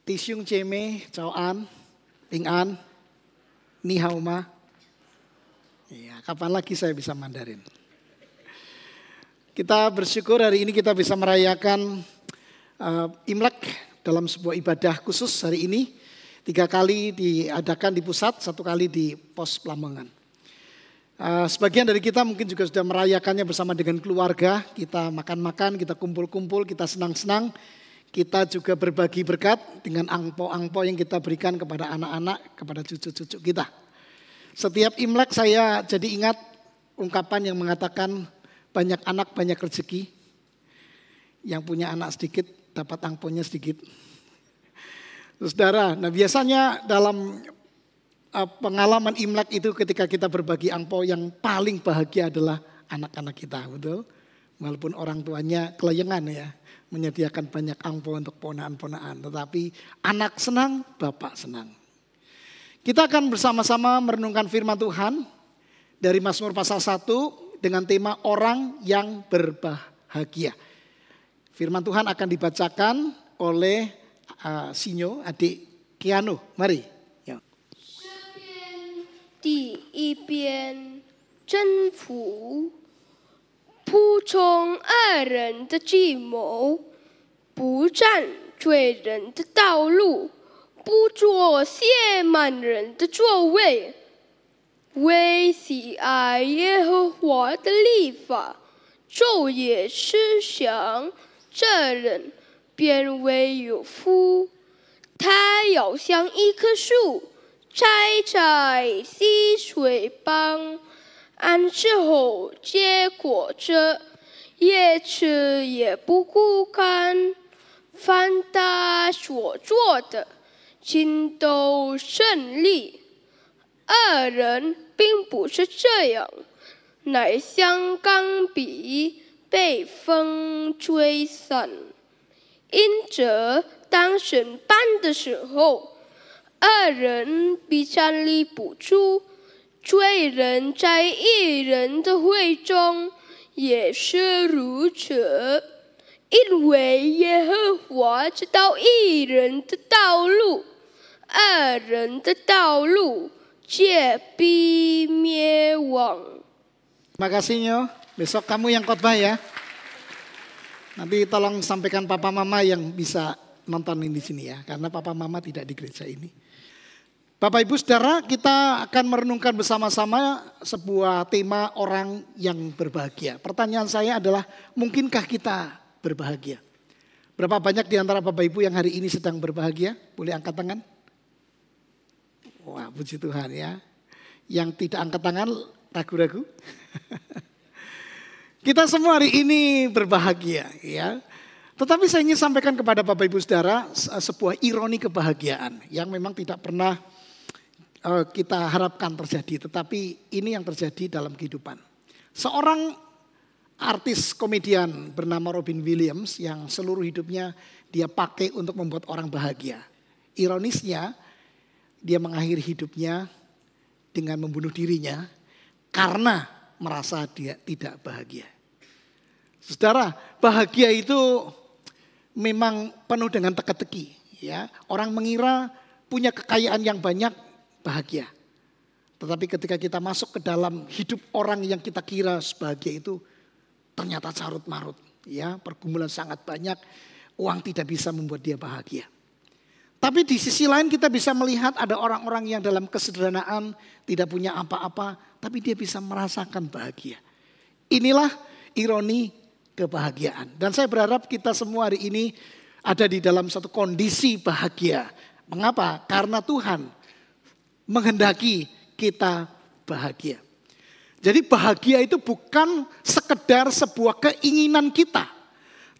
Tisiung Ceme, Chao An, Ping An, Ni Hao Ma. Ya, kapan lagi saya bisa Mandarin? Kita bersyukur hari ini kita bisa merayakan Imlek dalam sebuah ibadah khusus hari ini. 3 kali diadakan di pusat, 1 kali di pos Pelamongan. Sebagian dari kita mungkin juga sudah merayakannya bersama dengan keluarga. Kita makan-makan, kita kumpul-kumpul, kita senang-senang. Kita juga berbagi berkat dengan angpo-angpo yang kita berikan kepada anak-anak, kepada cucu-cucu kita. Setiap Imlek saya jadi ingat ungkapan yang mengatakan banyak anak banyak rezeki. Yang punya anak sedikit dapat angponya sedikit. Saudara, nah biasanya dalam pengalaman Imlek itu ketika kita berbagi angpo yang paling bahagia adalah anak-anak kita, betul? Walaupun orang tuanya kelayangan ya, menyediakan banyak angpo untuk ponaan-ponaan. Tetapi anak senang, bapak senang. Kita akan bersama-sama merenungkan firman Tuhan dari Mazmur pasal 1 dengan tema orang yang berbahagia. Firman Tuhan akan dibacakan oleh Sinyo, adik Kiano. Mari. 第一边征服，铺充恶人的计谋，不占罪人的道路，不坐亵慢人的座位。为喜爱耶和华的律法，昼夜思想，这人便为有福。他要像一棵树，栽在溪水旁，安置后结果子，叶子也不枯干。凡他所做的，尽都顺利。恶人并不是这样，乃像钢笔被风吹散。因着当审判的时候，恶人必站立不住，罪人在义人的会中也是如此。因为耶和华知道义人的道路，恶人的道路皆必灭亡。 Terima kasih Nyo, besok kamu yang khotbah ya. Nanti tolong sampaikan papa mama yang bisa nontonin di sini ya, karena papa mama tidak di gereja ini. Bapak Ibu Saudara, kita akan merenungkan bersama-sama sebuah tema orang yang berbahagia. Pertanyaan saya adalah, mungkinkah kita berbahagia? Berapa banyak di antara Bapak Ibu yang hari ini sedang berbahagia? Boleh angkat tangan? Wah, puji Tuhan ya. Yang tidak angkat tangan ragu-ragu. Kita semua hari ini berbahagia ya. Tetapi saya ingin sampaikan kepada Bapak Ibu Saudara sebuah ironi kebahagiaan yang memang tidak pernah kita harapkan terjadi. Tetapi ini yang terjadi dalam kehidupan. Seorang artis komedian bernama Robin Williams yang seluruh hidupnya dia pakai untuk membuat orang bahagia. Ironisnya dia mengakhiri hidupnya dengan membunuh dirinya karena merasa dia tidak bahagia. Saudara, bahagia itu memang penuh dengan teka-teki. Ya, orang mengira punya kekayaan yang banyak bahagia. Tetapi ketika kita masuk ke dalam hidup orang yang kita kira sebahagia itu ternyata carut marut. Ya, pergumulan sangat banyak, uang tidak bisa membuat dia bahagia. Tapi di sisi lain kita bisa melihat ada orang-orang yang dalam kesederhanaan tidak punya apa-apa, tapi dia bisa merasakan bahagia. Inilah ironi kebahagiaan. Dan saya berharap kita semua hari ini ada di dalam satu kondisi bahagia. Mengapa? Karena Tuhan menghendaki kita bahagia. Jadi bahagia itu bukan sekedar sebuah keinginan kita.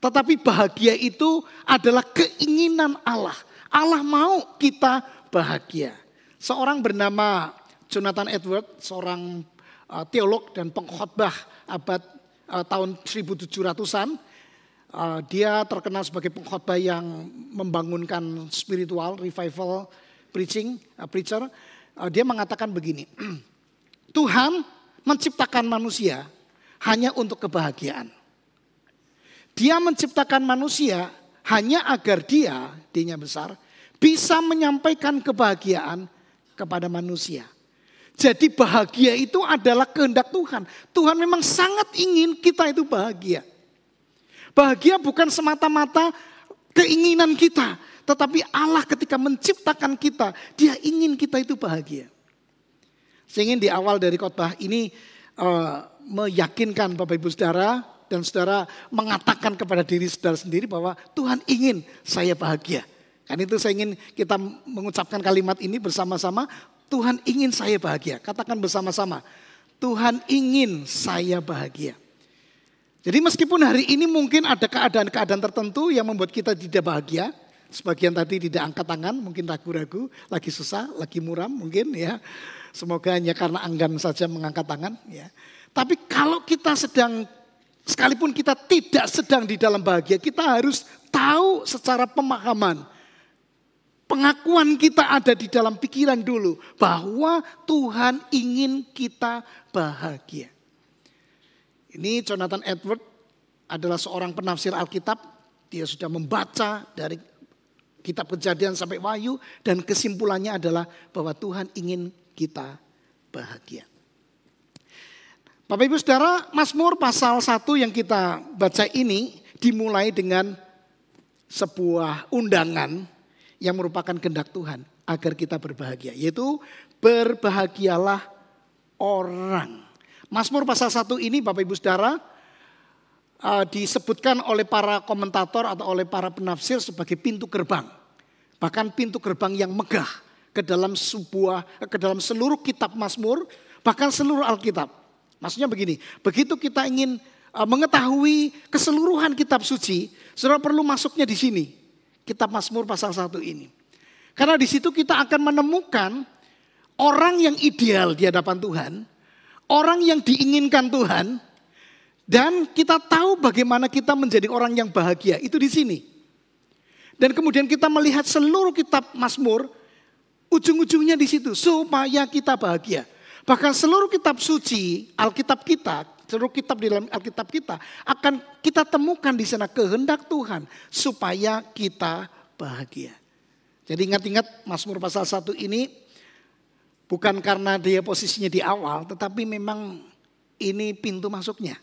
Tetapi bahagia itu adalah keinginan Allah. Allah mau kita bahagia. Seorang bernama Jonathan Edwards, seorang teolog dan pengkhotbah abad tahun 1700-an. Dia terkenal sebagai pengkhotbah yang membangunkan spiritual, revival, preacher. Dia mengatakan begini, Tuhan menciptakan manusia hanya untuk kebahagiaan. Dia menciptakan manusia hanya agar dia, D-nya besar, bisa menyampaikan kebahagiaan kepada manusia. Jadi bahagia itu adalah kehendak Tuhan. Tuhan memang sangat ingin kita itu bahagia. Bahagia bukan semata-mata keinginan kita. Tetapi Allah ketika menciptakan kita, Dia ingin kita itu bahagia. Saya ingin di awal dari khotbah ini meyakinkan Bapak Ibu Saudara dan saudara mengatakan kepada diri saudara sendiri bahwa Tuhan ingin saya bahagia. Karena itu saya ingin kita mengucapkan kalimat ini bersama-sama. Tuhan ingin saya bahagia. Katakan bersama-sama. Tuhan ingin saya bahagia. Jadi meskipun hari ini mungkin ada keadaan-keadaan tertentu yang membuat kita tidak bahagia. Sebagian tadi tidak angkat tangan, mungkin ragu-ragu, lagi susah, lagi muram mungkin ya. Semoga hanya karena enggan saja mengangkat tangan ya. Tapi kalau kita sekalipun kita tidak sedang di dalam bahagia, kita harus tahu secara pemahaman. Pengakuan kita ada di dalam pikiran dulu bahwa Tuhan ingin kita bahagia. Ini Jonathan Edwards adalah seorang penafsir Alkitab. Dia sudah membaca dari kitab Kejadian sampai Wahyu dan kesimpulannya adalah bahwa Tuhan ingin kita bahagia. Bapak Ibu Saudara, Mazmur pasal 1 yang kita baca ini dimulai dengan sebuah undangan yang merupakan kehendak Tuhan agar kita berbahagia. Yaitu berbahagialah orang. Mazmur pasal 1 ini Bapak Ibu Saudara disebutkan oleh para komentator atau oleh para penafsir sebagai pintu gerbang. Bahkan pintu gerbang yang megah ke dalam seluruh kitab Mazmur, bahkan seluruh Alkitab. Maksudnya begini, begitu kita ingin mengetahui keseluruhan kitab suci, saudara perlu masuknya di sini. Kitab Mazmur pasal 1 ini. Karena di situ kita akan menemukan orang yang ideal di hadapan Tuhan, orang yang diinginkan Tuhan, dan kita tahu bagaimana kita menjadi orang yang bahagia. Itu di sini. Dan kemudian kita melihat seluruh kitab Mazmur, ujung-ujungnya di situ, supaya kita bahagia. Bahkan seluruh kitab suci, Alkitab kita, seluruh kitab di dalam Alkitab kita akan kita temukan di sana kehendak Tuhan supaya kita bahagia. Jadi ingat-ingat Mazmur pasal 1 ini bukan karena dia posisinya di awal, tetapi memang ini pintu masuknya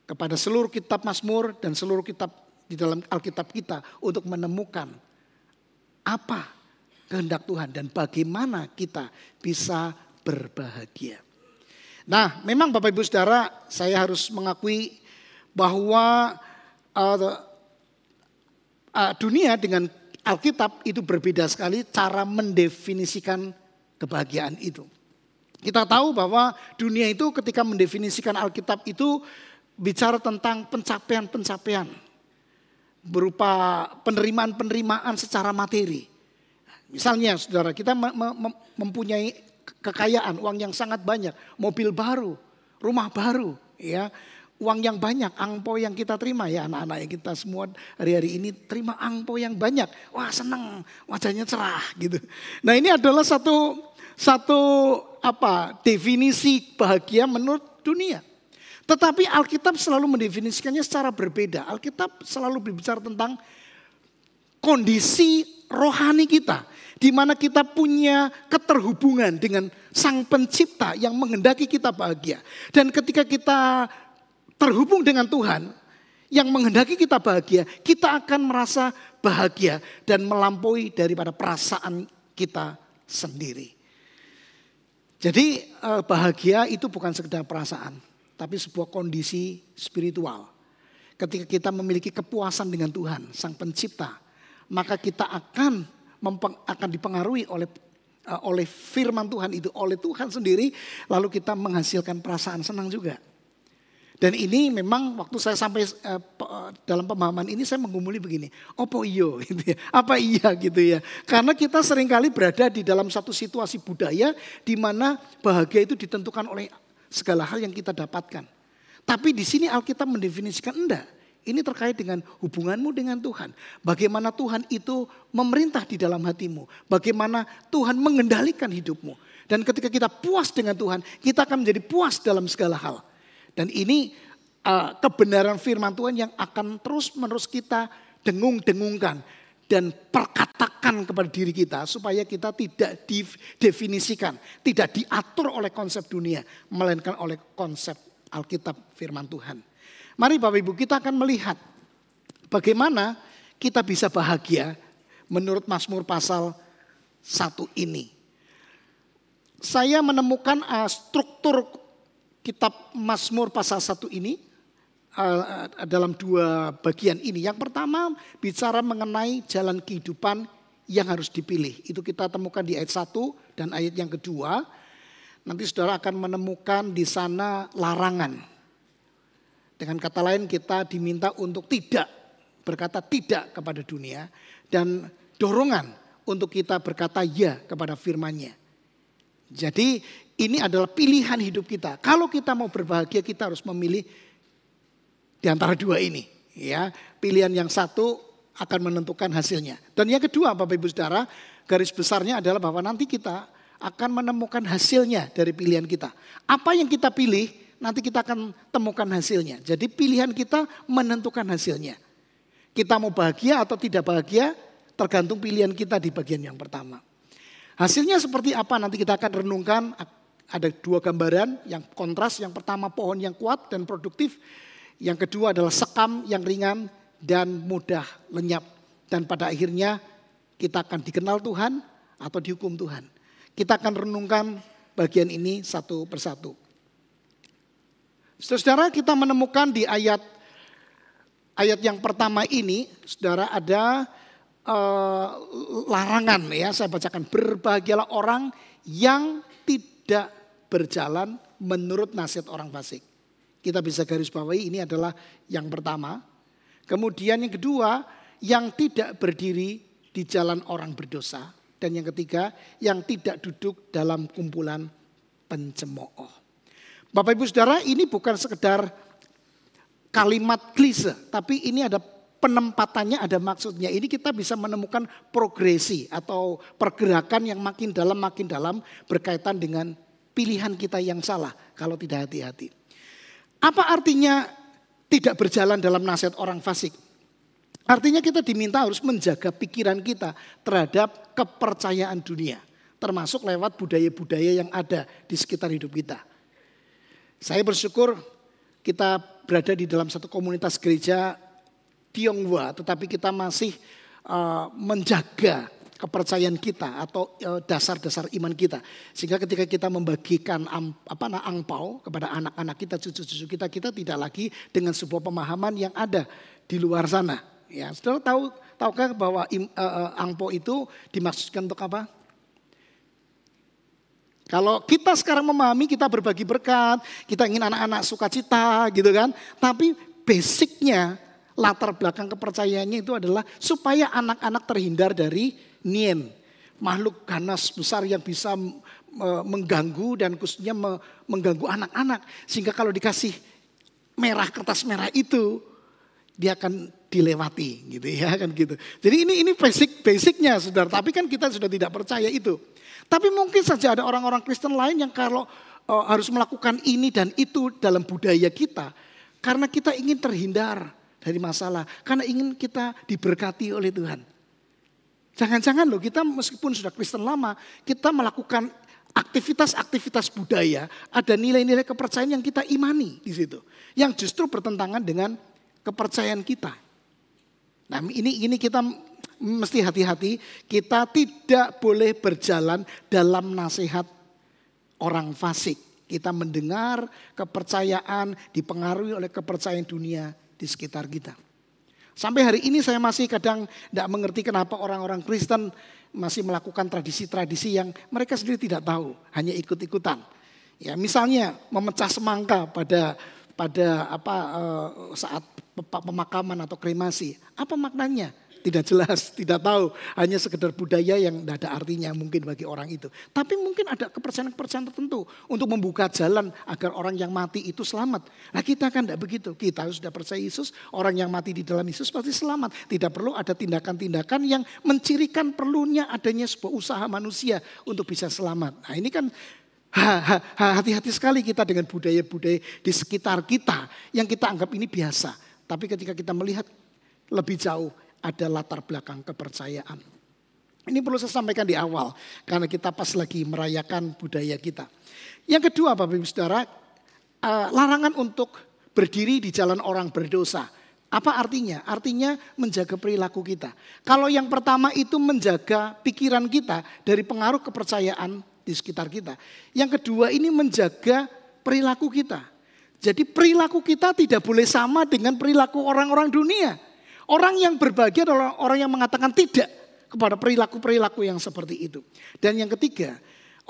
kepada seluruh kitab Mazmur dan seluruh kitab di dalam Alkitab kita untuk menemukan apa kehendak Tuhan dan bagaimana kita bisa berbahagia. Nah, memang Bapak Ibu Saudara, saya harus mengakui bahwa dunia dengan Alkitab itu berbeda sekali cara mendefinisikan kebahagiaan itu. Kita tahu bahwa dunia itu ketika mendefinisikan Alkitab itu bicara tentang pencapaian-pencapaian berupa penerimaan-penerimaan secara materi. Misalnya saudara, kita mempunyai kekayaan, uang yang sangat banyak, mobil baru, rumah baru, ya, uang yang banyak, angpau yang kita terima ya anak-anak yang kita semua hari-hari ini terima angpau yang banyak, wah senang, wajahnya cerah gitu. Nah ini adalah satu definisi bahagia menurut dunia. Tetapi Alkitab selalu mendefinisikannya secara berbeda. Alkitab selalu berbicara tentang kondisi rohani kita, di mana kita punya keterhubungan dengan Sang Pencipta yang menghendaki kita bahagia. Dan ketika kita terhubung dengan Tuhan yang menghendaki kita bahagia, kita akan merasa bahagia dan melampaui daripada perasaan kita sendiri. Jadi bahagia itu bukan sekedar perasaan, tapi sebuah kondisi spiritual. Ketika kita memiliki kepuasan dengan Tuhan, Sang Pencipta, maka kita akan dipengaruhi oleh firman Tuhan itu, oleh Tuhan sendiri, lalu kita menghasilkan perasaan senang juga. Dan ini memang waktu saya sampai dalam pemahaman ini saya menggumuli begini, opo iyo gitu ya, apa iya gitu ya. Karena kita seringkali berada di dalam satu situasi budaya di mana bahagia itu ditentukan oleh segala hal yang kita dapatkan. Tapi di sini Alkitab mendefinisikan enggak. Ini terkait dengan hubunganmu dengan Tuhan. Bagaimana Tuhan itu memerintah di dalam hatimu. Bagaimana Tuhan mengendalikan hidupmu. Dan ketika kita puas dengan Tuhan, kita akan menjadi puas dalam segala hal. Dan ini kebenaran firman Tuhan yang akan terus-menerus kita dengung-dengungkan. dan perkatakan kepada diri kita supaya kita tidak didefinisikan, tidak diatur oleh konsep dunia, melainkan oleh konsep Alkitab firman Tuhan. Mari Bapak Ibu, kita akan melihat bagaimana kita bisa bahagia menurut Mazmur pasal 1 ini. Saya menemukan struktur kitab Mazmur pasal 1 ini dalam 2 bagian ini. Yang pertama bicara mengenai jalan kehidupan yang harus dipilih. Itu kita temukan di ayat 1 dan ayat yang kedua. Nanti saudara akan menemukan di sana larangan. Dengan kata lain kita diminta untuk tidak berkata tidak kepada dunia. Dan dorongan untuk kita berkata ya kepada firman-Nya. Jadi ini adalah pilihan hidup kita. Kalau kita mau berbahagia kita harus memilih di antara 2 ini. Ya, pilihan yang satu akan menentukan hasilnya. Dan yang kedua Bapak Ibu Saudara, garis besarnya adalah bahwa nanti kita akan menemukan hasilnya dari pilihan kita. Apa yang kita pilih nanti kita akan temukan hasilnya. Jadi pilihan kita menentukan hasilnya. Kita mau bahagia atau tidak bahagia tergantung pilihan kita di bagian yang pertama. Hasilnya seperti apa nanti kita akan renungkan. Ada 2 gambaran yang kontras. Yang pertama pohon yang kuat dan produktif. Yang kedua adalah sekam yang ringan dan mudah lenyap. Dan pada akhirnya kita akan dikenal Tuhan atau dihukum Tuhan. Kita akan renungkan bagian ini satu persatu. Saudara, kita menemukan di ayat yang pertama ini, saudara, ada larangan ya. Saya bacakan, berbahagialah orang yang tidak berjalan menurut nasihat orang fasik. Kita bisa garis bawahi ini adalah yang pertama. Kemudian yang kedua, yang tidak berdiri di jalan orang berdosa. Dan yang ketiga, yang tidak duduk dalam kumpulan pencemooh. Bapak Ibu Saudara, ini bukan sekedar kalimat klise, tapi ini ada penempatannya, ada maksudnya. Ini kita bisa menemukan progresi atau pergerakan yang makin dalam berkaitan dengan pilihan kita yang salah kalau tidak hati-hati. Apa artinya tidak berjalan dalam nasihat orang fasik? Artinya kita diminta harus menjaga pikiran kita terhadap kepercayaan dunia. Termasuk lewat budaya-budaya yang ada di sekitar hidup kita. Saya bersyukur kita berada di dalam satu komunitas gereja Tionghoa, tetapi kita masih menjaga kepercayaan kita atau dasar-dasar iman kita. Sehingga ketika kita membagikan angpau kepada anak-anak kita, cucu-cucu kita, kita tidak lagi dengan sebuah pemahaman yang ada di luar sana. Ya, saudara tahukah bahwa angpau itu dimaksudkan untuk apa? Kalau kita sekarang memahami, kita berbagi berkat, kita ingin anak-anak sukacita gitu kan. Tapi basicnya, latar belakang kepercayaannya itu adalah supaya anak-anak terhindar dari nien. Makhluk ganas besar yang bisa mengganggu dan khususnya mengganggu anak-anak. Sehingga kalau dikasih kertas merah itu, dia akan dilewati gitu ya kan gitu. Jadi ini basicnya saudara, tapi kan kita sudah tidak percaya itu. Tapi mungkin saja ada orang-orang Kristen lain yang kalau harus melakukan ini dan itu dalam budaya kita. Karena kita ingin terhindar dari masalah. Karena ingin kita diberkati oleh Tuhan. Jangan-jangan loh kita meskipun sudah Kristen lama. Kita melakukan aktivitas-aktivitas budaya. Ada nilai-nilai kepercayaan yang kita imani di situ. Yang justru bertentangan dengan kepercayaan kita. Nah ini kita mesti hati-hati, kita tidak boleh berjalan dalam nasihat orang fasik. Kita mendengar kepercayaan dipengaruhi oleh kepercayaan dunia di sekitar kita. Sampai hari ini saya masih kadang tidak mengerti kenapa orang-orang Kristen masih melakukan tradisi-tradisi yang mereka sendiri tidak tahu, hanya ikut-ikutan. Ya, misalnya memecah semangka pada saat pemakaman atau kremasi. Apa maknanya? Tidak jelas, tidak tahu. Hanya sekedar budaya yang tidak ada artinya mungkin bagi orang itu. Tapi mungkin ada kepercayaan-kepercayaan tertentu untuk membuka jalan agar orang yang mati itu selamat. Nah kita kan tidak begitu. Kita sudah percaya Yesus, orang yang mati di dalam Yesus pasti selamat. Tidak perlu ada tindakan-tindakan yang mencirikan perlunya adanya sebuah usaha manusia untuk bisa selamat. Nah ini kan hati-hati sekali kita dengan budaya-budaya di sekitar kita yang kita anggap ini biasa. Tapi ketika kita melihat lebih jauh, ada latar belakang kepercayaan. Ini perlu saya sampaikan di awal karena kita pas lagi merayakan budaya kita. Yang kedua Bapak Ibu Saudara, larangan untuk berdiri di jalan orang berdosa. Apa artinya? Artinya menjaga perilaku kita. Kalau yang pertama itu menjaga pikiran kita dari pengaruh kepercayaan di sekitar kita. Yang kedua ini menjaga perilaku kita. Jadi perilaku kita tidak boleh sama dengan perilaku orang-orang dunia. Orang yang berbahagia adalah orang yang mengatakan tidak kepada perilaku-perilaku yang seperti itu. Dan yang ketiga,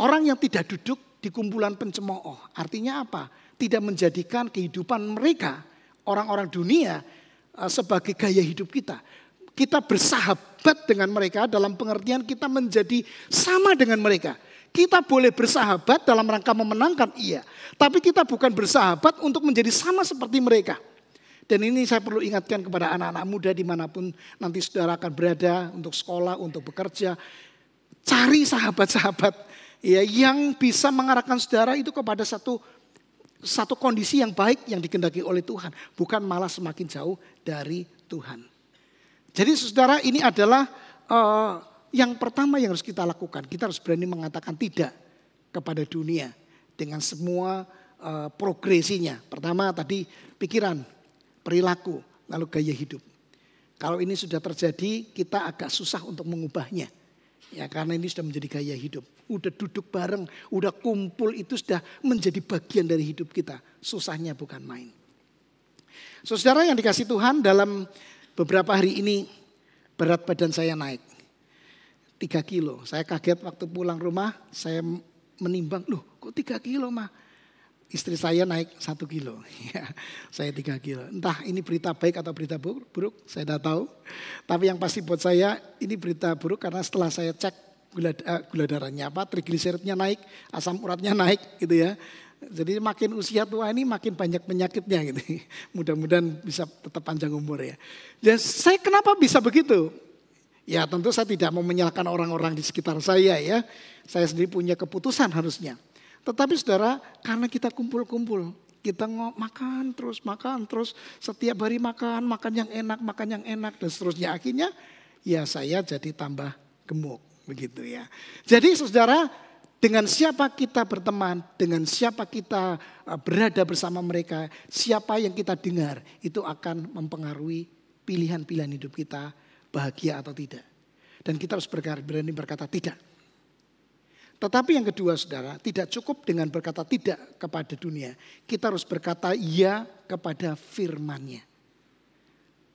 orang yang tidak duduk di kumpulan pencemooh. Artinya apa? Tidak menjadikan kehidupan mereka, orang-orang dunia, sebagai gaya hidup kita. Kita bersahabat dengan mereka dalam pengertian kita menjadi sama dengan mereka. Kita boleh bersahabat dalam rangka memenangkan, iya. Tapi kita bukan bersahabat untuk menjadi sama seperti mereka. Dan ini saya perlu ingatkan kepada anak-anak muda dimanapun nanti saudara akan berada untuk sekolah, untuk bekerja. Cari sahabat-sahabat ya, yang bisa mengarahkan saudara itu kepada satu kondisi yang baik yang dikehendaki oleh Tuhan. Bukan malah semakin jauh dari Tuhan. Jadi saudara ini adalah yang pertama yang harus kita lakukan. Kita harus berani mengatakan tidak kepada dunia dengan semua progresinya. Pertama tadi pikiran, perilaku, lalu gaya hidup. Kalau ini sudah terjadi, kita agak susah untuk mengubahnya. Ya, karena ini sudah menjadi gaya hidup. Udah duduk bareng, udah kumpul, itu sudah menjadi bagian dari hidup kita. Susahnya bukan main. Saudara yang dikasih Tuhan, dalam beberapa hari ini berat badan saya naik 3 kilo. Saya kaget waktu pulang rumah, saya menimbang, loh kok 3 kilo mah? Istri saya naik 1 kilo, ya, saya 3 kilo. Entah ini berita baik atau berita buruk, saya tidak tahu. Tapi yang pasti buat saya ini berita buruk karena setelah saya cek gula darahnya trigliseridnya naik, asam uratnya naik gitu ya. Jadi makin usia tua ini makin banyak penyakitnya gitu. Mudah-mudahan bisa tetap panjang umur ya. Dan saya kenapa bisa begitu? Ya tentu saya tidak mau menyalahkan orang-orang di sekitar saya ya. Saya sendiri punya keputusan harusnya. Tetapi saudara, karena kita kumpul-kumpul, kita makan terus, setiap hari makan yang enak, dan seterusnya. Akhirnya ya saya jadi tambah gemuk, begitu ya. Jadi saudara, dengan siapa kita berteman, dengan siapa kita berada bersama mereka, siapa yang kita dengar, itu akan mempengaruhi pilihan-pilihan hidup kita, bahagia atau tidak. Dan kita harus berani berkata tidak. Tetapi yang kedua saudara, tidak cukup dengan berkata tidak kepada dunia. Kita harus berkata ya kepada firman-Nya.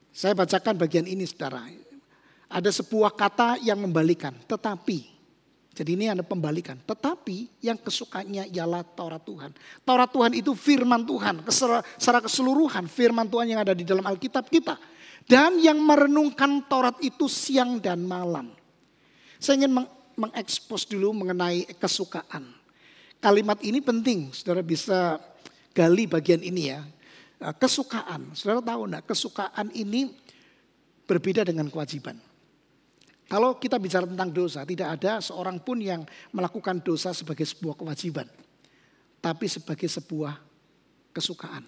Saya bacakan bagian ini saudara. Ada sebuah kata yang membalikan, tetapi. Jadi ini ada pembalikan. Tetapi yang kesukanya ialah Taurat Tuhan. Taurat Tuhan itu firman Tuhan. Secara keseluruhan firman Tuhan yang ada di dalam Alkitab kita. Dan yang merenungkan Taurat itu siang dan malam. Saya ingin mengekspos dulu mengenai kesukaan. Kalimat ini penting, saudara bisa gali bagian ini ya. Kesukaan, saudara tahu enggak, kesukaan ini berbeda dengan kewajiban. Kalau kita bicara tentang dosa, tidak ada seorang pun yang melakukan dosa sebagai sebuah kewajiban. Tapi sebagai sebuah kesukaan.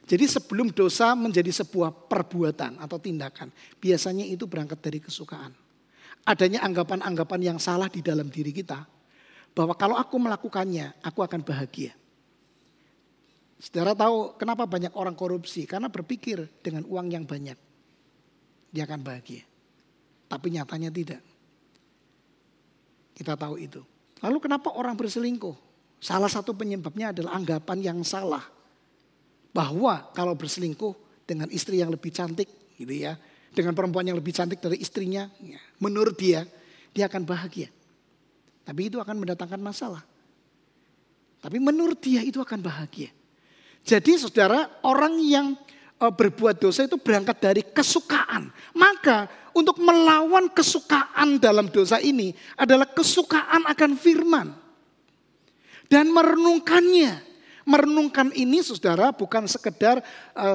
Jadi sebelum dosa menjadi sebuah perbuatan atau tindakan, biasanya itu berangkat dari kesukaan. Adanya anggapan-anggapan yang salah di dalam diri kita. Bahwa kalau aku melakukannya, aku akan bahagia. Saudara tahu kenapa banyak orang korupsi? Karena berpikir dengan uang yang banyak, dia akan bahagia. Tapi nyatanya tidak. Kita tahu itu. Lalu kenapa orang berselingkuh? Salah satu penyebabnya adalah anggapan yang salah. Bahwa kalau berselingkuh dengan istri yang lebih cantik gitu ya. Dengan perempuan yang lebih cantik dari istrinya, ya, menurut dia akan bahagia. Tapi itu akan mendatangkan masalah. Tapi menurut dia itu akan bahagia. Jadi saudara, orang yang berbuat dosa itu berangkat dari kesukaan. Maka untuk melawan kesukaan dalam dosa ini adalah kesukaan akan firman. Dan merenungkannya. Merenungkan ini saudara bukan sekedar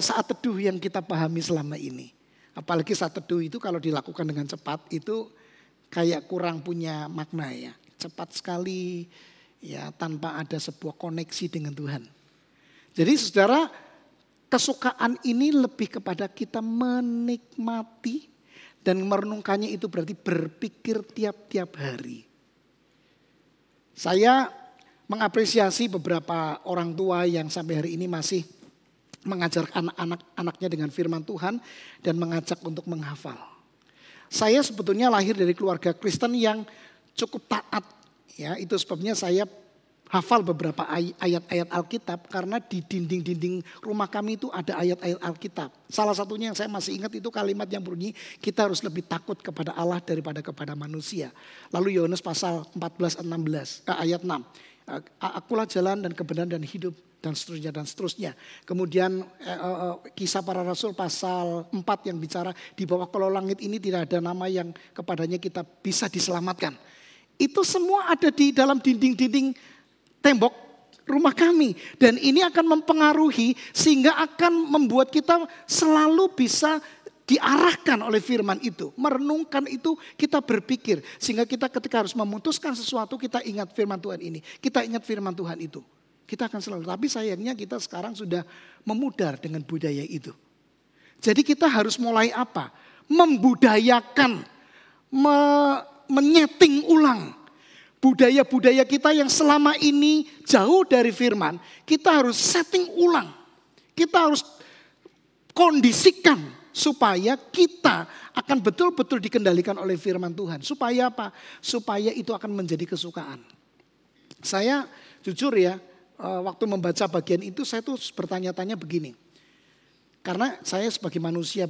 saat teduh yang kita pahami selama ini. Apalagi saat teduh itu kalau dilakukan dengan cepat itu kayak kurang punya makna ya. Cepat sekali ya tanpa ada sebuah koneksi dengan Tuhan. Jadi saudara, kesukaan ini lebih kepada kita menikmati Dan merenungkannya itu berarti berpikir tiap-tiap hari. Saya mengapresiasi beberapa orang tua yang sampai hari ini masih mengajar anak-anaknya dengan firman Tuhan dan mengajak untuk menghafal. Saya sebetulnya lahir dari keluarga Kristen yang cukup taat. Ya, itu sebabnya saya hafal beberapa ayat-ayat Alkitab karena di dinding-dinding rumah kami itu ada ayat-ayat Alkitab. Salah satunya yang saya masih ingat itu kalimat yang bunyi, kita harus lebih takut kepada Allah daripada kepada manusia. Lalu Yohanes pasal 14 ayat 6. Akulah jalan dan kebenaran dan hidup dan seterusnya dan seterusnya. Kemudian Kisah Para Rasul pasal 4 yang bicara di bawah kolong langit ini tidak ada nama yang kepadanya kita bisa diselamatkan. Itu semua ada di dalam dinding-dinding tembok rumah kami. Dan ini akan mempengaruhi sehingga akan membuat kita selalu bisa diarahkan oleh firman itu. Merenungkan itu kita berpikir. Sehingga kita ketika harus memutuskan sesuatu kita ingat firman Tuhan ini. Kita ingat firman Tuhan itu. Kita akan selalu. Tapi sayangnya kita sekarang sudah memudar dengan budaya itu. Jadi kita harus mulai apa? Membudayakan. Menyeting ulang. Budaya-budaya kita yang selama ini jauh dari firman, kita harus setting ulang. Kita harus kondisikan supaya kita akan betul-betul dikendalikan oleh firman Tuhan. Supaya apa? Supaya itu akan menjadi kesukaan. Saya jujur ya, waktu membaca bagian itu saya tuh bertanya-tanya begini. Karena saya sebagai manusia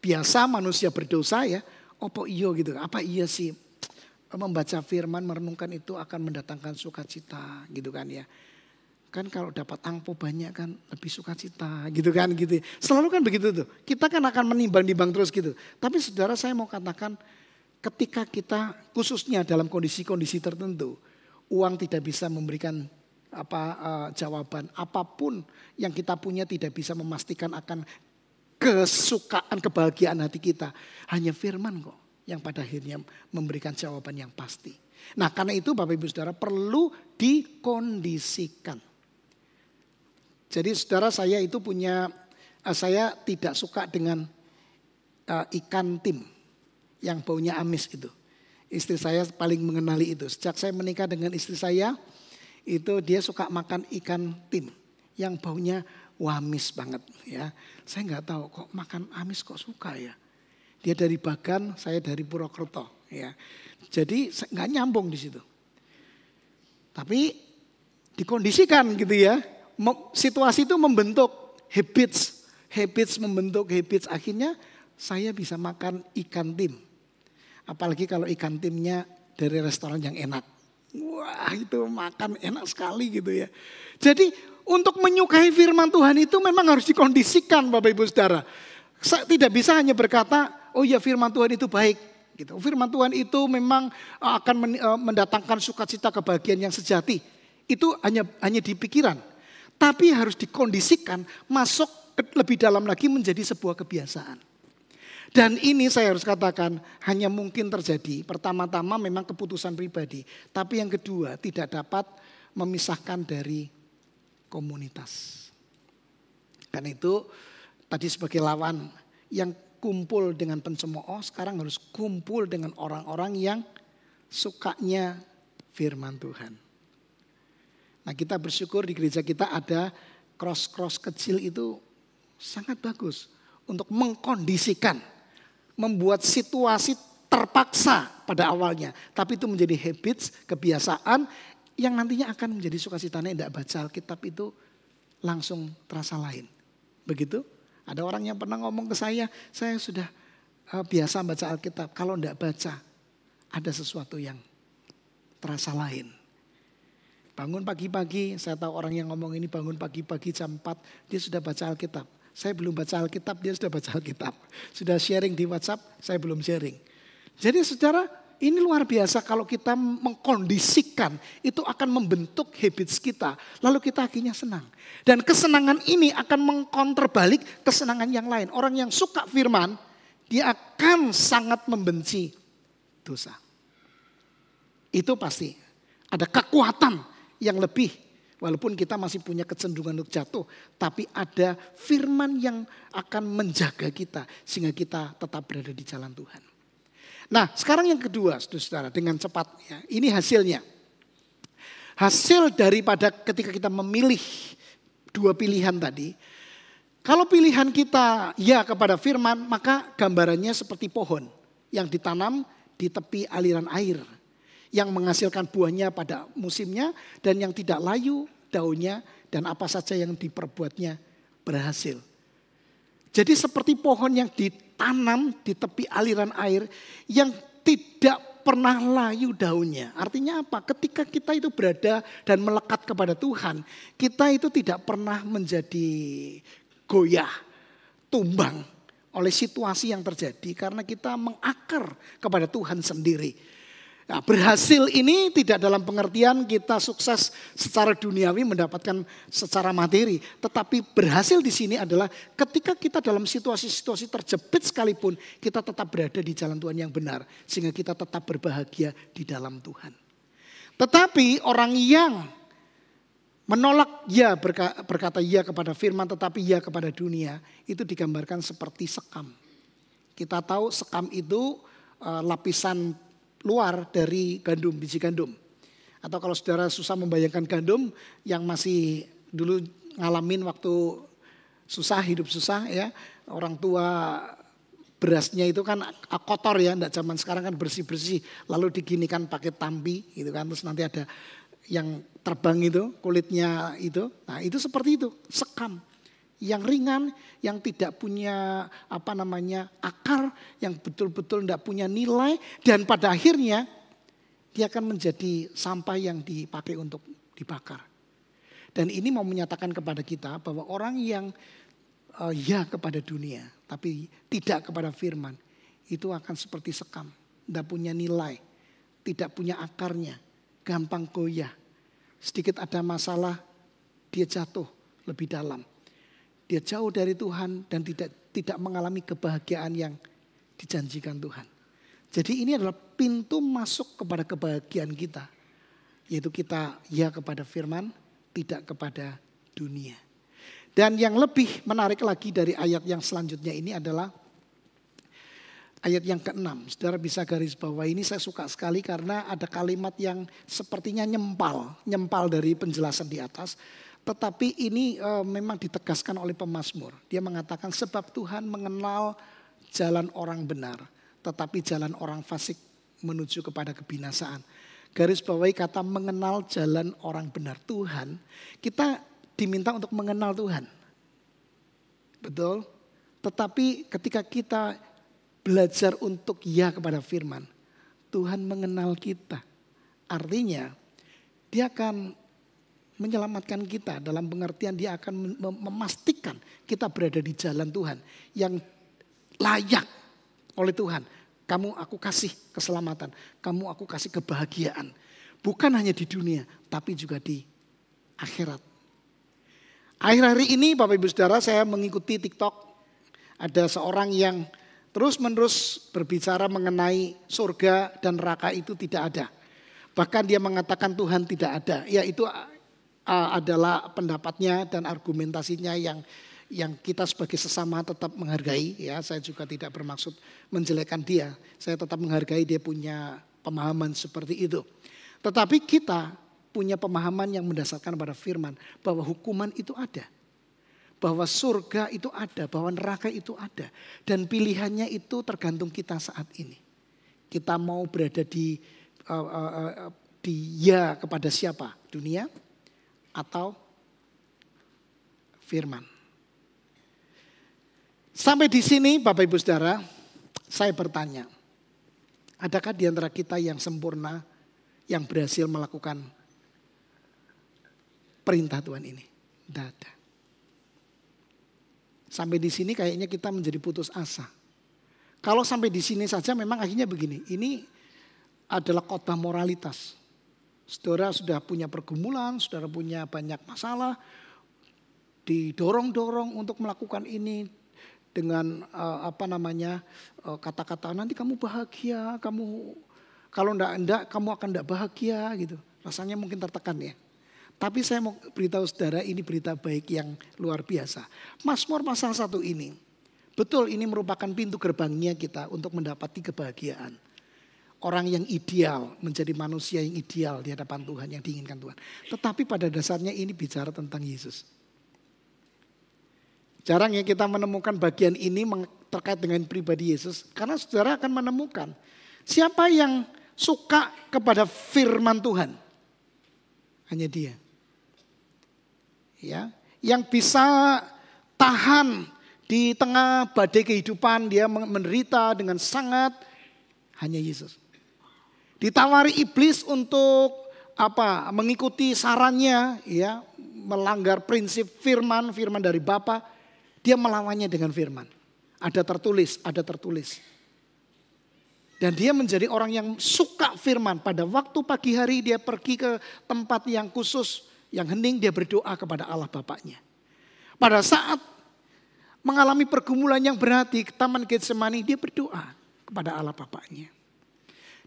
biasa, manusia berdosa ya, apa iya gitu, apa iya sih? Membaca firman, merenungkan itu akan mendatangkan sukacita gitu kan ya. Kan kalau dapat angpo banyak kan lebih sukacita gitu kan gitu. Selalu kan begitu tuh. Kita kan akan menimbang-nimbang terus gitu. Tapi saudara saya mau katakan ketika kita khususnya dalam kondisi-kondisi tertentu. Uang tidak bisa memberikan jawaban. Apapun yang kita punya tidak bisa memastikan akan kesukaan, kebahagiaan hati kita. Hanya firman kok yang pada akhirnya memberikan jawaban yang pasti. Nah karena itu Bapak Ibu Saudara perlu dikondisikan. Jadi saudara saya itu saya tidak suka dengan ikan tim yang baunya amis itu. Istri saya paling mengenali itu. Sejak saya menikah dengan istri saya itu dia suka makan ikan tim yang baunya wamis banget ya. Saya nggak tahu kok makan amis kok suka ya. Dia dari Bagan, saya dari Purwokerto. Ya. Jadi nggak nyambung di situ. Tapi dikondisikan gitu ya. Situasi itu membentuk habits membentuk habits. Akhirnya saya bisa makan ikan tim. Apalagi kalau ikan timnya dari restoran yang enak. Wah itu makan enak sekali gitu ya. Jadi untuk menyukai firman Tuhan itu memang harus dikondisikan Bapak Ibu Saudara. Tidak bisa hanya berkata, oh ya firman Tuhan itu baik. Gitu. Firman Tuhan itu memang akan mendatangkan sukacita kebahagiaan yang sejati. Itu hanya di pikiran. Tapi harus dikondisikan masuk lebih dalam lagi menjadi sebuah kebiasaan. Dan ini saya harus katakan hanya mungkin terjadi. Pertama-tama memang keputusan pribadi. Tapi yang kedua tidak dapat memisahkan dari komunitas. Karena itu tadi sebagai lawan yang kumpul dengan pencemooh sekarang harus kumpul dengan orang-orang yang sukanya firman Tuhan. Nah kita bersyukur di gereja kita ada cross kecil itu sangat bagus. Untuk mengkondisikan, membuat situasi terpaksa pada awalnya. Tapi itu menjadi habits, kebiasaan yang nantinya akan menjadi sukacitanya tidak baca Alkitab itu langsung terasa lain. Begitu? Ada orang yang pernah ngomong ke saya sudah biasa baca Alkitab. Kalau tidak baca, ada sesuatu yang terasa lain. Bangun pagi-pagi, saya tahu orang yang ngomong ini bangun pagi-pagi jam 4, dia sudah baca Alkitab. Saya belum baca Alkitab, dia sudah baca Alkitab. Sudah sharing di WhatsApp, saya belum sharing. Jadi saudara, ini luar biasa kalau kita mengkondisikan, itu akan membentuk habits kita. Lalu kita akhirnya senang. Dan kesenangan ini akan mengkonterbalik kesenangan yang lain. Orang yang suka firman, dia akan sangat membenci dosa. Itu pasti ada kekuatan yang lebih Walaupun kita masih punya kecenderungan untuk jatuh, tapi ada firman yang akan menjaga kita sehingga kita tetap berada di jalan Tuhan. Nah, sekarang yang kedua, saudara, dengan cepatnya. Ini hasilnya. Hasil daripada ketika kita memilih dua pilihan tadi. Kalau pilihan kita ya kepada firman, maka gambarannya seperti pohon yang ditanam di tepi aliran air. Yang menghasilkan buahnya pada musimnya dan yang tidak layu daunnya dan apa saja yang diperbuatnya berhasil. Jadi seperti pohon yang ditanam di tepi aliran air yang tidak pernah layu daunnya. Artinya apa? Ketika kita itu berada dan melekat kepada Tuhan, kita itu tidak pernah menjadi goyah, tumbang oleh situasi yang terjadi karena kita mengakar kepada Tuhan sendiri. Nah, berhasil ini tidak dalam pengertian kita sukses secara duniawi mendapatkan secara materi. Tetapi berhasil di sini adalah ketika kita dalam situasi-situasi terjepit sekalipun kita tetap berada di jalan Tuhan yang benar. Sehingga kita tetap berbahagia di dalam Tuhan. Tetapi orang yang menolak ya berkata ya kepada firman tetapi ya kepada dunia itu digambarkan seperti sekam. Kita tahu sekam itu lapisan luar dari gandum, biji gandum. Atau kalau saudara susah membayangkan gandum yang masih dulu ngalamin waktu susah, hidup susah ya. Orang tua berasnya itu kan kotor ya, enggak zaman sekarang kan bersih-bersih. Lalu diginikan pakai tambi gitu kan. Terus nanti ada yang terbang itu, kulitnya itu. Nah itu seperti itu, sekam. Yang ringan, yang tidak punya akar, yang betul-betul tidak punya nilai. Dan pada akhirnya dia akan menjadi sampah yang dipakai untuk dibakar. Dan ini mau menyatakan kepada kita bahwa orang yang ya kepada dunia tapi tidak kepada firman. Itu akan seperti sekam, tidak punya nilai, tidak punya akarnya, gampang goyah. Sedikit ada masalah dia jatuh lebih dalam. Dia jauh dari Tuhan dan tidak mengalami kebahagiaan yang dijanjikan Tuhan. Jadi ini adalah pintu masuk kepada kebahagiaan kita. Yaitu kita ya kepada firman, tidak kepada dunia. Dan yang lebih menarik lagi dari ayat yang selanjutnya ini adalah ayat yang ke-6. Saudara bisa garis bawah ini saya suka sekali karena ada kalimat yang sepertinya nyempal dari penjelasan di atas. Tetapi ini memang ditegaskan oleh pemazmur. Dia mengatakan sebab Tuhan mengenal jalan orang benar. Tetapi jalan orang fasik menuju kepada kebinasaan. Garis bawahi kata mengenal jalan orang benar. Tuhan, kita diminta untuk mengenal Tuhan. Betul? Tetapi ketika kita belajar untuk ya kepada firman. Tuhan mengenal kita. Artinya dia akan menyelamatkan kita dalam pengertian dia akan memastikan kita berada di jalan Tuhan yang layak oleh Tuhan. Kamu aku kasih keselamatan, kamu aku kasih kebahagiaan. Bukan hanya di dunia tapi juga di akhirat. Akhir-akhir ini Bapak Ibu Saudara saya mengikuti TikTok. Ada seorang yang terus-menerus berbicara mengenai surga dan neraka itu tidak ada. Bahkan dia mengatakan Tuhan tidak ada. Ya itu adalah pendapatnya dan argumentasinya yang kita sebagai sesama tetap menghargai. Ya, saya juga tidak bermaksud menjelekkan dia. Saya tetap menghargai dia punya pemahaman seperti itu. Tetapi kita punya pemahaman yang mendasarkan pada firman bahwa hukuman itu ada. Bahwa surga itu ada, bahwa neraka itu ada. Dan pilihannya itu tergantung kita saat ini. Kita mau berada di ya kepada siapa? Dunia atau firman. Sampai di sini Bapak Ibu Saudara, saya bertanya. Adakah di antara kita yang sempurna, yang berhasil melakukan perintah Tuhan ini? Tidak ada. Sampai di sini kayaknya kita menjadi putus asa. Kalau sampai di sini saja memang akhirnya begini. Ini adalah khotbah moralitas. Saudara sudah punya pergumulan, saudara punya banyak masalah, didorong-dorong untuk melakukan ini dengan kata-kata nanti kamu bahagia, kamu kalau enggak kamu akan enggak bahagia gitu. Rasanya mungkin tertekan ya. Tapi saya mau beritahu saudara, ini berita baik yang luar biasa. Mazmur pasal 1 ini, betul ini merupakan pintu gerbangnya kita untuk mendapati kebahagiaan. Orang yang ideal, menjadi manusia yang ideal di hadapan Tuhan, yang diinginkan Tuhan. Tetapi pada dasarnya ini bicara tentang Yesus. Jarang ya kita menemukan bagian ini terkait dengan pribadi Yesus. Karena saudara akan menemukan siapa yang suka kepada firman Tuhan. Hanya Dia. Ya, yang bisa tahan di tengah badai kehidupan, dia menderita dengan sangat, hanya Yesus. Ditawari iblis untuk mengikuti sarannya, ya, melanggar prinsip firman dari Bapa, dia melawannya dengan firman. Ada tertulis. Dan dia menjadi orang yang suka firman. Pada waktu pagi hari dia pergi ke tempat yang khusus, yang hening, dia berdoa kepada Allah Bapaknya. Pada saat mengalami pergumulan yang berat di Taman Getsemani, dia berdoa kepada Allah Bapaknya.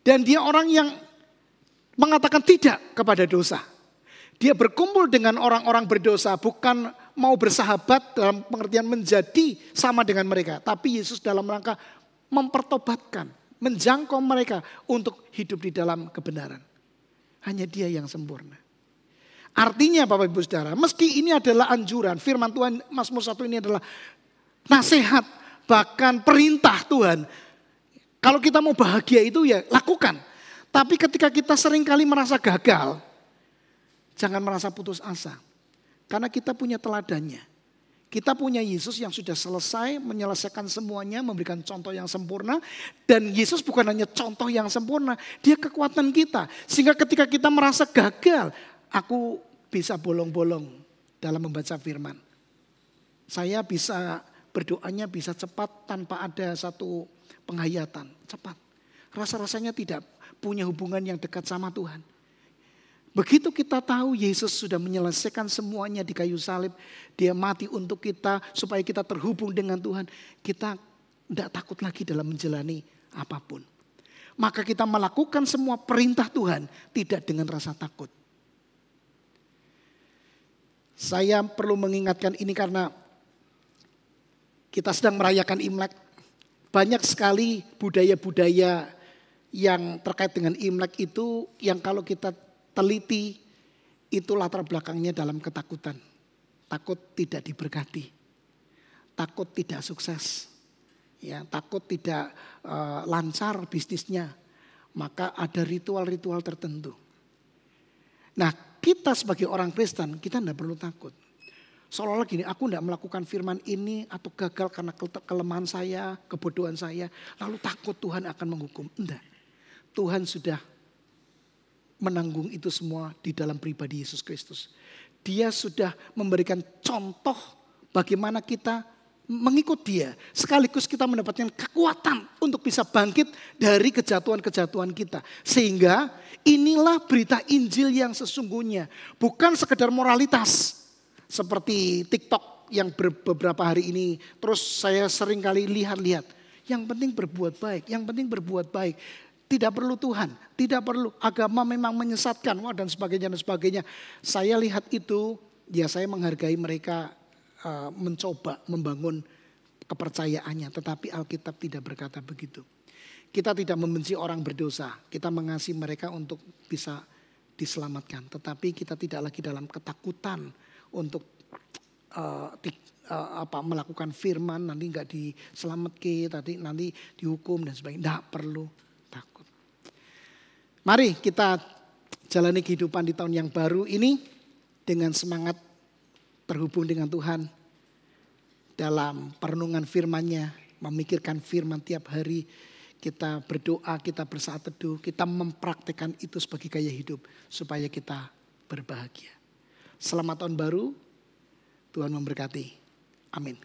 Dan dia orang yang mengatakan tidak kepada dosa. Dia berkumpul dengan orang-orang berdosa, bukan mau bersahabat dalam pengertian menjadi sama dengan mereka. Tapi Yesus dalam rangka mempertobatkan, menjangkau mereka untuk hidup di dalam kebenaran. Hanya Dia yang sempurna. Artinya Bapak Ibu Saudara, meski ini adalah anjuran, firman Tuhan Mazmur 1 ini adalah nasihat, bahkan perintah Tuhan. Kalau kita mau bahagia itu ya lakukan. Tapi ketika kita seringkali merasa gagal, jangan merasa putus asa. Karena kita punya teladannya. Kita punya Yesus yang sudah selesai menyelesaikan semuanya, memberikan contoh yang sempurna. Dan Yesus bukan hanya contoh yang sempurna, Dia kekuatan kita. Sehingga ketika kita merasa gagal, aku bisa bolong-bolong dalam membaca firman. Saya bisa berdoanya bisa cepat tanpa ada satu penghayatan. Cepat. Rasa-rasanya tidak punya hubungan yang dekat sama Tuhan. Begitu kita tahu Yesus sudah menyelesaikan semuanya di kayu salib. Dia mati untuk kita supaya kita terhubung dengan Tuhan. Kita tidak takut lagi dalam menjalani apapun. Maka kita melakukan semua perintah Tuhan tidak dengan rasa takut. Saya perlu mengingatkan ini karena kita sedang merayakan Imlek. Banyak sekali budaya-budaya yang terkait dengan Imlek itu yang kalau kita teliti itu latar belakangnya dalam ketakutan. Takut tidak diberkati. Takut tidak sukses. Ya, takut tidak lancar bisnisnya. Maka ada ritual-ritual tertentu. Nah, kita sebagai orang Kristen kita tidak perlu takut. Seolah-olah gini, aku tidak melakukan firman ini atau gagal karena kelemahan saya, kebodohan saya. Lalu takut Tuhan akan menghukum. Tidak. Tuhan sudah menanggung itu semua di dalam pribadi Yesus Kristus. Dia sudah memberikan contoh bagaimana kita mengikut Dia. Sekaligus kita mendapatkan kekuatan untuk bisa bangkit dari kejatuhan-kejatuhan kita. Sehingga inilah berita Injil yang sesungguhnya. Bukan sekedar moralitas. Seperti TikTok yang beberapa hari ini terus saya sering kali lihat-lihat. Yang penting berbuat baik, yang penting berbuat baik. Tidak perlu Tuhan, tidak perlu agama memang menyesatkan dan sebagainya dan sebagainya. Saya lihat itu, ya saya menghargai mereka mencoba membangun kepercayaannya. Tetapi Alkitab tidak berkata begitu. Kita tidak membenci orang berdosa, kita mengasihi mereka untuk bisa diselamatkan. Tetapi kita tidak lagi dalam ketakutan untuk melakukan firman nanti nggak diselamatkan, nanti dihukum dan sebagainya. Nggak perlu takut. Mari kita jalani kehidupan di tahun yang baru ini dengan semangat terhubung dengan Tuhan dalam perenungan firman-Nya, memikirkan firman tiap hari. Kita berdoa, kita bersaat teduh, kita mempraktekkan itu sebagai gaya hidup supaya kita berbahagia. Selamat tahun baru, Tuhan memberkati. Amin.